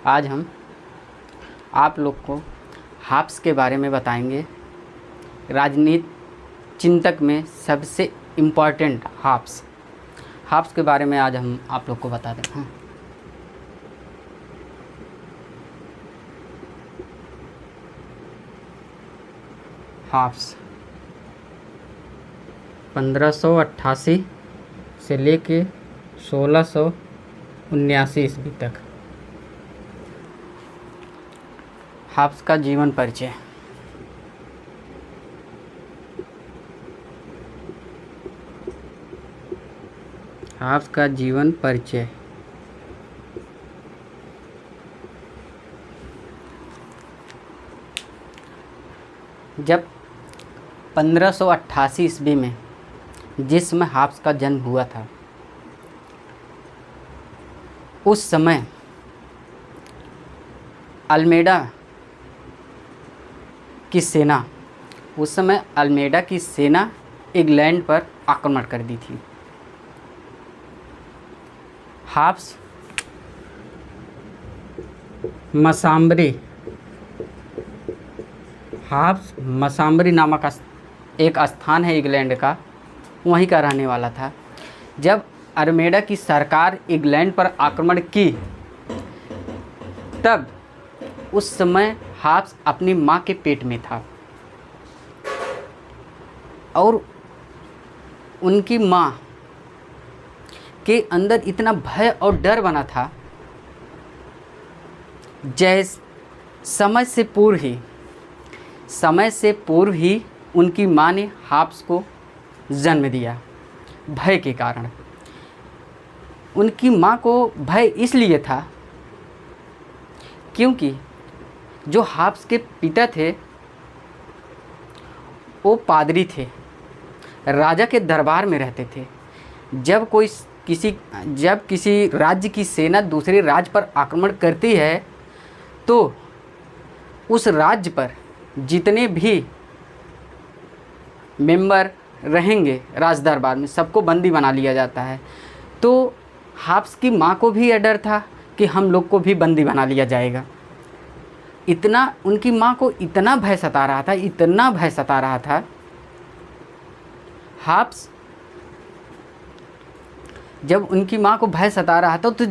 आज हम आप लोग को हाब्स के बारे में बताएंगे। राजनीति चिंतक में सबसे इम्पॉर्टेंट हाब्स के बारे में आज हम आप लोग को बता दें। हाँ, हाब्स 1588 से लेके 1679 ईस्वी तक। हाब्स का जीवन परिचय। हाब्स का जीवन परिचय। जब 1588 ईस्वी में जिस समय हाब्स का जन्म हुआ था, उस समय अल्मेडा की सेना इंग्लैंड पर आक्रमण कर दी थी। हाब्स मसाम्बरी नामक एक स्थान है इंग्लैंड का, वहीं का रहने वाला था। जब अल्मेडा की सरकार इंग्लैंड पर आक्रमण की, तब उस समय हाब्स अपनी माँ के पेट में था और उनकी माँ के अंदर इतना भय और डर बना था, समय से पूर्व ही उनकी माँ ने हाब्स को जन्म दिया। भय के कारण उनकी माँ को भय इसलिए था क्योंकि जो हाब्स के पिता थे वो पादरी थे, राजा के दरबार में रहते थे। जब किसी राज्य की सेना दूसरे राज्य पर आक्रमण करती है तो उस राज्य पर जितने भी मेंबर रहेंगे राज दरबार में, सबको बंदी बना लिया जाता है। तो हाब्स की माँ को भी यह डर था कि हम लोग को भी बंदी बना लिया जाएगा। उनकी माँ को इतना भय सता रहा था। हाब्स जब उनकी माँ को भय सता रहा था तो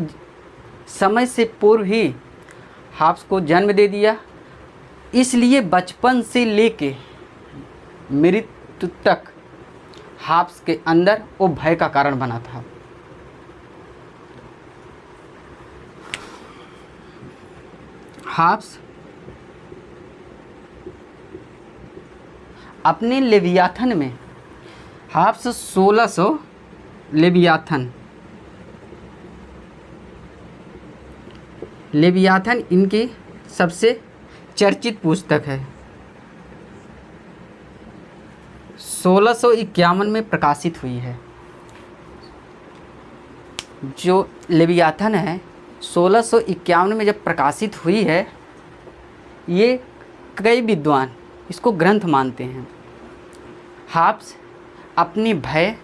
समय से पूर्व ही हाब्स को जन्म दे दिया। इसलिए बचपन से लेके मृत्यु तक हाब्स के अंदर वो भय का कारण बना था। हाब्स अपने लेवियाथन में हाब्स 1600 लेवियाथन इनकी सबसे चर्चित पुस्तक है। 1651 में प्रकाशित हुई है। जो लेवियाथन है 1651 में जब प्रकाशित हुई है, ये कई विद्वान इसको ग्रंथ मानते हैं। हाब्स अपनी भय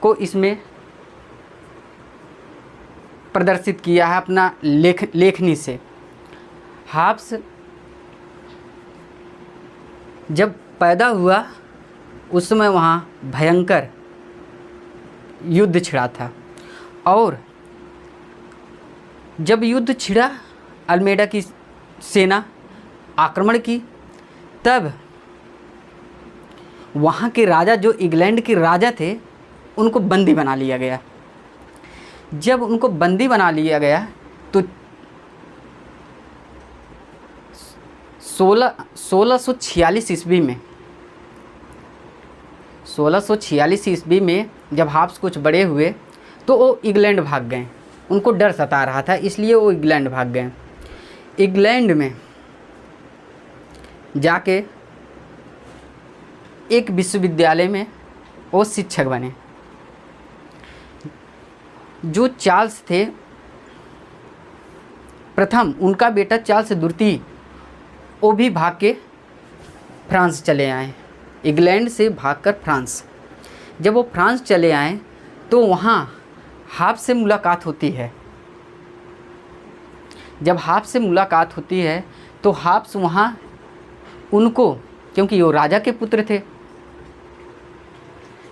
को इसमें प्रदर्शित किया है अपना लेखनी से। हाब्स जब पैदा हुआ उस समय वहाँ भयंकर युद्ध छिड़ा था, और जब युद्ध छिड़ा, अल्मेडा की सेना आक्रमण की, तब वहाँ के राजा जो इंग्लैंड के राजा थे उनको बंदी बना लिया गया। जब उनको बंदी बना लिया गया तो 1646 ईस्वी में जब हाब्स कुछ बड़े हुए तो वो इंग्लैंड भाग गए। उनको डर सता रहा था, इसलिए वो इंग्लैंड भाग गए। इंग्लैंड में जाके एक विश्वविद्यालय में वो शिक्षक बने। जो चार्ल्स थे प्रथम, उनका बेटा चार्ल्स द्वितीय, वो भी भाग के फ्रांस चले आए। इंग्लैंड से भागकर फ्रांस। जब वो फ्रांस चले आए तो वहाँ हाब्स से मुलाकात होती है। जब हाफ्स से मुलाकात होती है तो हाफ्स वहाँ उनको, क्योंकि वो राजा के पुत्र थे,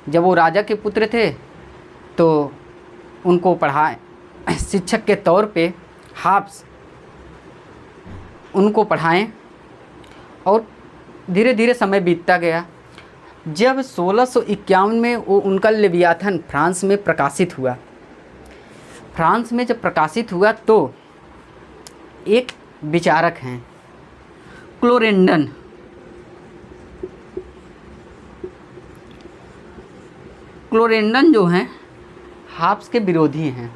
जब वो राजा के पुत्र थे तो उनको पढ़ाए, शिक्षक के तौर पे हाफ्स उनको पढ़ाएं। और धीरे धीरे समय बीतता गया। जब 1651 में वो उनका लेवियाथन फ्रांस में प्रकाशित हुआ, फ्रांस में जब प्रकाशित हुआ तो एक विचारक हैं क्लोरेंडन, क्लोरेंडन जो हैं हाफ्स के विरोधी हैं।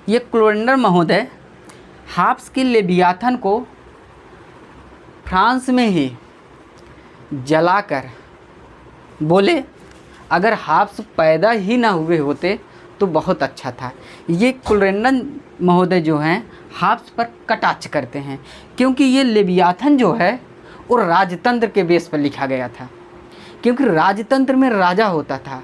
ये क्लोरेंडन महोदय हाफ्स के लेवियाथन को फ्रांस में ही जलाकर बोले अगर हाफ्स पैदा ही ना हुए होते तो बहुत अच्छा था। ये क्लोरेंडन महोदय जो हैं हाफ्स पर कटाक्ष करते हैं, क्योंकि ये लेवियाथन जो है वो राजतंत्र के बेस पर लिखा गया था। क्योंकि राजतंत्र में राजा होता था,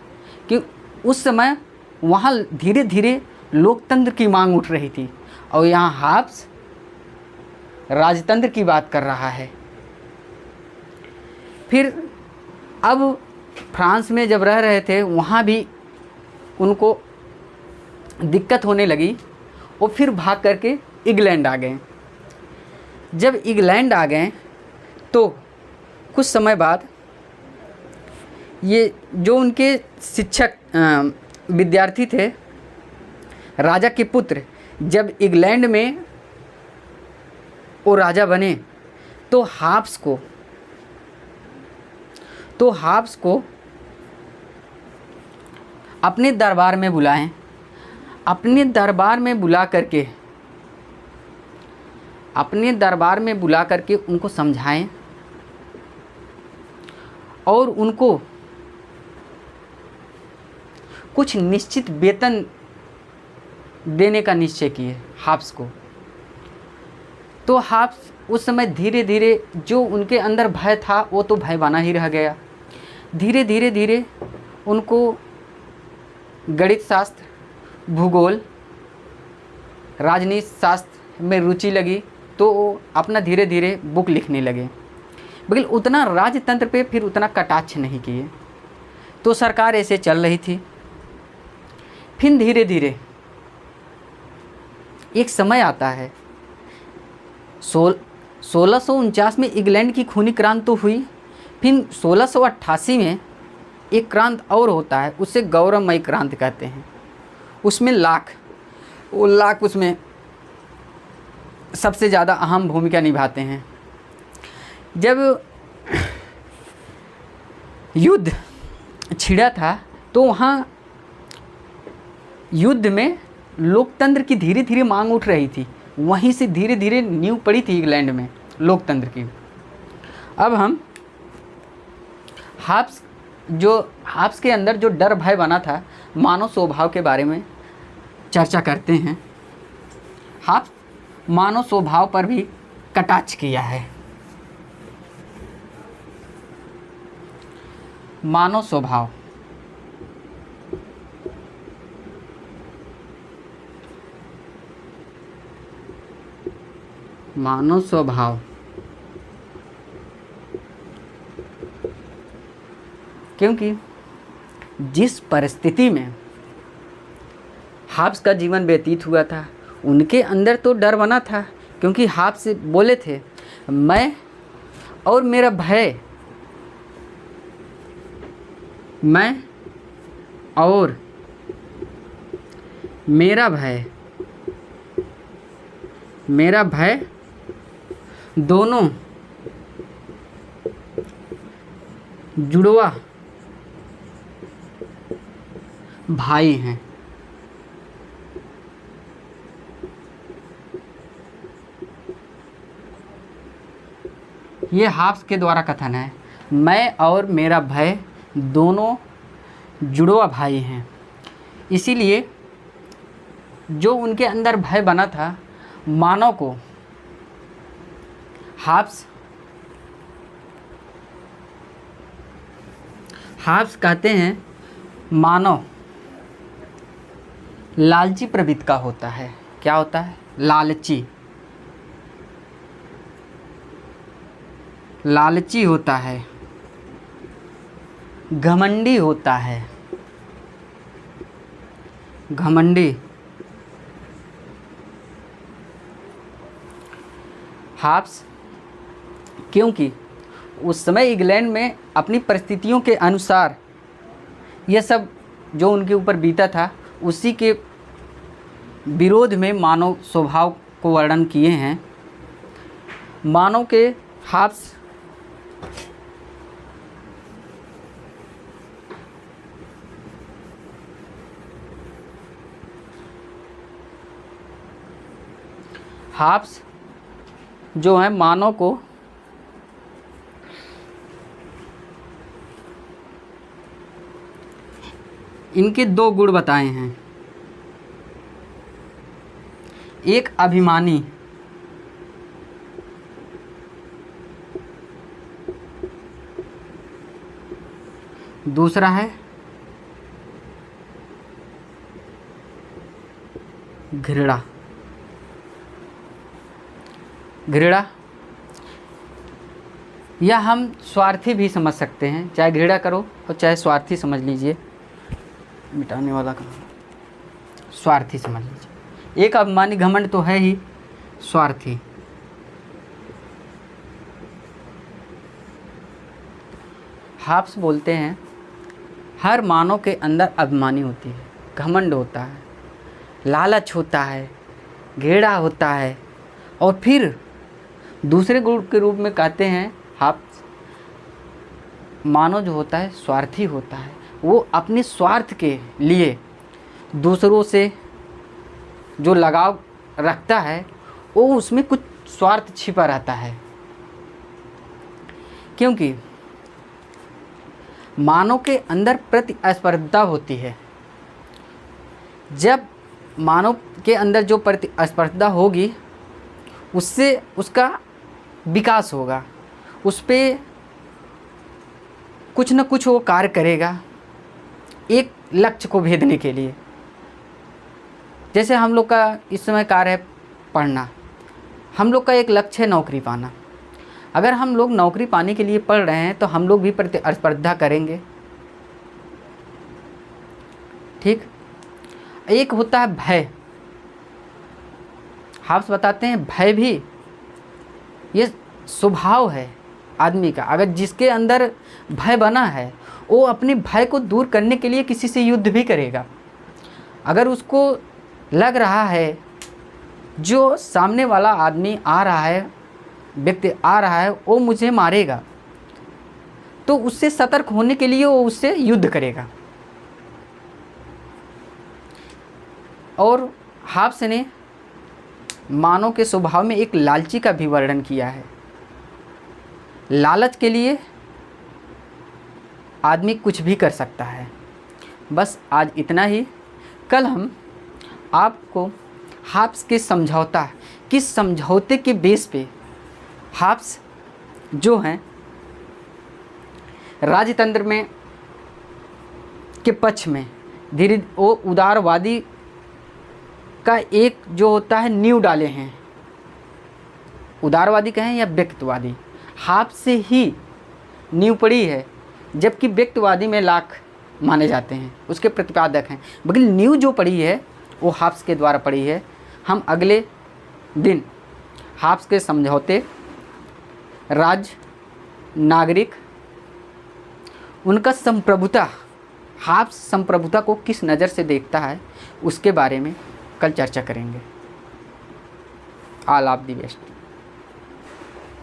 कि उस समय वहाँ धीरे धीरे लोकतंत्र की मांग उठ रही थी, और यहाँ हाफ्स राजतंत्र की बात कर रहा है। फिर अब फ्रांस में जब रह रहे थे वहाँ भी उनको दिक्कत होने लगी, वो फिर भाग करके इंग्लैंड आ गए। जब इंग्लैंड आ गए तो कुछ समय बाद ये जो उनके शिक्षक विद्यार्थी थे, राजा के पुत्र, जब इंग्लैंड में वो राजा बने तो हाफ्स को अपने दरबार में बुलाएं। अपने दरबार में बुला करके उनको समझाएं और उनको कुछ निश्चित वेतन देने का निश्चय किए हाफ्स को। तो हाफ्स उस समय धीरे धीरे जो उनके अंदर भय था वो तो भय बना ही रह गया। धीरे धीरे उनको गणित शास्त्र, भूगोल, राजनीति शास्त्र में रुचि लगी, तो वो अपना धीरे धीरे बुक लिखने लगे। लेकिन उतना राजतंत्र पे फिर उतना कटाक्ष नहीं किए। तो सरकार ऐसे चल रही थी। फिर धीरे धीरे एक समय आता है, 1649 में इंग्लैंड की खूनी क्रांति तो हुई। फिर 1688 में एक क्रांति और होता है, उसे गौरवमयी क्रांति कहते हैं। उसमें लाख उसमें सबसे ज़्यादा अहम भूमिका निभाते हैं। जब युद्ध छिड़ा था तो वहाँ युद्ध में लोकतंत्र की धीरे धीरे मांग उठ रही थी। वहीं से धीरे धीरे नींव पड़ी थी इंग्लैंड में लोकतंत्र की। अब हम हाफ्स के अंदर जो डर भय बना था, मानव स्वभाव के बारे में चर्चा करते हैं। हाफ्स मानव स्वभाव पर भी कटाक्ष किया है। मानव स्वभाव, क्योंकि जिस परिस्थिति में हाफ्स का जीवन व्यतीत हुआ था, उनके अंदर तो डर बना था। क्योंकि हाफ्स बोले थे, मैं और मेरा भय, मैं और मेरा भय दोनों जुड़वा भाई हैं। ये हाफ्स के द्वारा कथन है, मैं और मेरा भय दोनों जुड़वा भाई हैं। इसीलिए जो उनके अंदर भय बना था मानव को, हाफ्स कहते हैं मानव लालची प्रवृत्ति का होता है। क्या होता है? लालची, लालची होता है, घमंडी होता है, घमंडी। हाब्स क्योंकि उस समय इंग्लैंड में अपनी परिस्थितियों के अनुसार यह सब जो उनके ऊपर बीता था उसी के विरोध में मानव स्वभाव को वर्णन किए हैं। मानव के हाब्स जो है मानव को इनके दो गुण बताए हैं, एक अभिमानी, दूसरा है घृणा। घृणा या हम स्वार्थी भी समझ सकते हैं, चाहे घृणा करो और चाहे स्वार्थी समझ लीजिए, मिटाने वाला का स्वार्थी समझ लीजिए। एक अभिमानी घमंड तो है ही, स्वार्थी। हाब्स बोलते हैं हर मानव के अंदर अभिमानी होती है, घमंड होता है, लालच होता है, घृणा होता है, और फिर दूसरे गुण के रूप में कहते हैं हाब्स मानव जो होता है स्वार्थी होता है। वो अपने स्वार्थ के लिए दूसरों से जो लगाव रखता है वो उसमें कुछ स्वार्थ छिपा रहता है, क्योंकि मानव के अंदर प्रतिस्पर्धा होती है। जब मानव के अंदर जो प्रतिस्पर्धा होगी उससे उसका विकास होगा, उस पर कुछ न कुछ वो कार्य करेगा एक लक्ष्य को भेदने के लिए। जैसे हम लोग का इस समय कार्य है पढ़ना, हम लोग का एक लक्ष्य है नौकरी पाना। अगर हम लोग नौकरी पाने के लिए पढ़ रहे हैं तो हम लोग भी प्रतिस्पर्धा करेंगे, ठीक। एक होता है भय। हाब्स बताते हैं भय भी ये स्वभाव है आदमी का। अगर जिसके अंदर भय बना है वो अपने भय को दूर करने के लिए किसी से युद्ध भी करेगा। अगर उसको लग रहा है जो सामने वाला आदमी आ रहा है, व्यक्ति आ रहा है, वो मुझे मारेगा, तो उससे सतर्क होने के लिए वो उससे युद्ध करेगा। और हाब्स ने मानव के स्वभाव में एक लालची का भी वर्णन किया है। लालच के लिए आदमी कुछ भी कर सकता है। बस आज इतना ही। कल हम आपको हाब्स के समझौता, किस समझौते के बेस पे हाब्स जो हैं राजतंत्र में के पक्ष में धीरे वो उदारवादी का एक जो होता है नींव डाले हैं। उदारवादी कहें या व्यक्तिवादी, हाब्स से ही नींव पड़ी है, जबकि व्यक्तिवादी में लाख माने जाते हैं, उसके प्रतिपादक हैं, लेकिन नींव जो पड़ी है वो हाब्स के द्वारा पड़ी है। हम अगले दिन हाब्स के समझौते, राज, नागरिक, उनका संप्रभुता, हाब्स संप्रभुता को किस नज़र से देखता है उसके बारे में कल चर्चा करेंगे। All of the best.